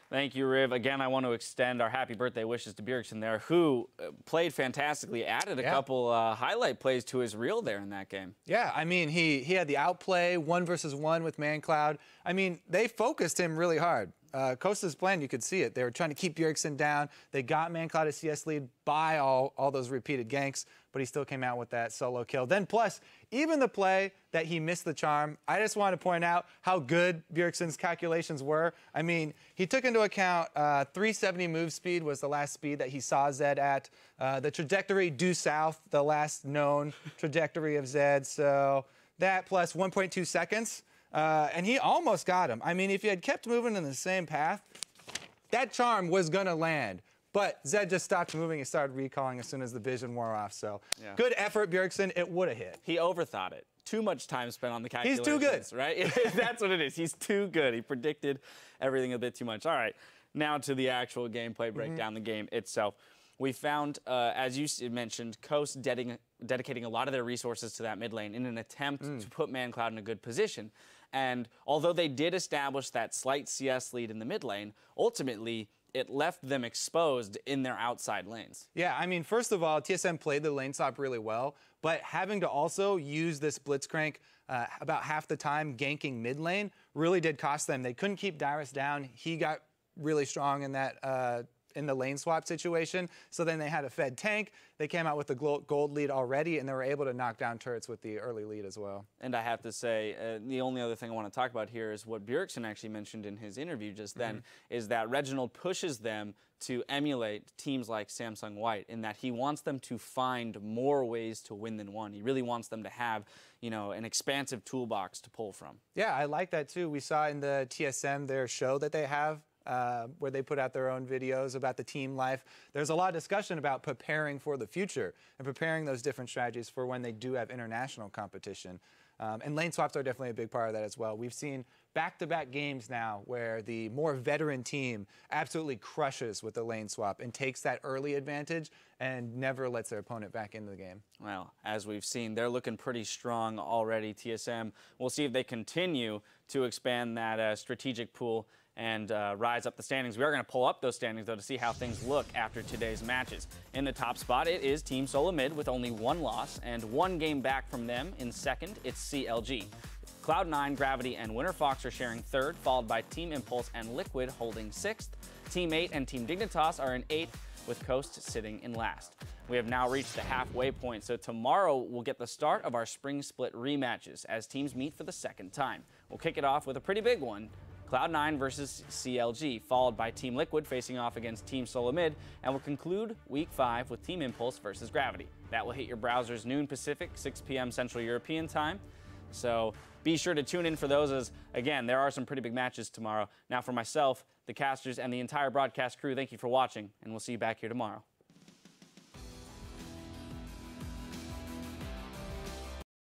Thank you, Riv. Again, I want to extend our happy birthday wishes to Bjergsen there, who played fantastically, added a couple highlight plays to his reel there in that game. Yeah, I mean, he had the outplay, 1 versus 1 with ManCloud. I mean, they focused him really hard. Costa's plan, you could see it. They were trying to keep Bjergsen down. They got ManCloud a CS lead by all those repeated ganks, but he still came out with that solo kill. Then plus, even the play that he missed the charm, I just want to point out how good Bjergsen's calculations were. I mean, he took into account 370 move speed was the last speed that he saw Zed at. The trajectory due south, the last known trajectory of Zed. So that plus 1.2 seconds. And he almost got him. I mean, if he had kept moving in the same path, that charm was going to land. But Zed just stopped moving and started recalling as soon as the vision wore off. So good effort, Bjergsen. It would have hit. He overthought it. Too much time spent on the calculations. He's too good. Right? That's what it is. He's too good. He predicted everything a bit too much. All right. Now to the actual gameplay, break down the game itself. We found, as you mentioned, Coast dedicating a lot of their resources to that mid lane in an attempt to put ManCloud in a good position. And although they did establish that slight CS lead in the mid lane, ultimately it left them exposed in their outside lanes. Yeah, I mean, first of all, TSM played the lane swap really well, but having to also use this Blitzcrank about half the time ganking mid lane really did cost them. They couldn't keep Dyrus down. He got really strong in that in the lane swap situation. So then they had a fed tank. They came out with the gold lead already, and they were able to knock down turrets with the early lead as well. And I have to say, the only other thing I want to talk about here is what Bjergsen actually mentioned in his interview just then, is that Reginald pushes them to emulate teams like Samsung White, in that he wants them to find more ways to win than one. He really wants them to have, you know, an expansive toolbox to pull from. Yeah, I like that too. We saw in the TSM, their show that they have, where they put out their own videos about the team life. There's a lot of discussion about preparing for the future and preparing those different strategies for when they do have international competition. And lane swaps are definitely a big part of that as well. We've seen back-to-back games now where the more veteran team absolutely crushes with the lane swap and takes that early advantage and never lets their opponent back into the game. Well, as we've seen, they're looking pretty strong already, TSM. We'll see if they continue to expand that strategic pool and rise up the standings. We are going to pull up those standings, though, to see how things look after today's matches. In the top spot, it is Team Solo Mid with only 1 loss, and 1 game back from them. In second, it's CLG. Cloud9, Gravity, and Winter Fox are sharing 3rd, followed by Team Impulse and Liquid holding 6th. Team 8 and Team Dignitas are in 8th, with Coast sitting in last. We have now reached the halfway point, so tomorrow we'll get the start of our spring split rematches as teams meet for the 2nd time. We'll kick it off with a pretty big one. Cloud9 versus CLG, followed by Team Liquid facing off against Team Solo Mid, and we'll conclude Week 5 with Team Impulse versus Gravity. That will hit your browsers noon Pacific, 6 p.m. Central European time. So be sure to tune in for those, as, again, there are some pretty big matches tomorrow. Now for myself, the casters, and the entire broadcast crew, thank you for watching, and we'll see you back here tomorrow.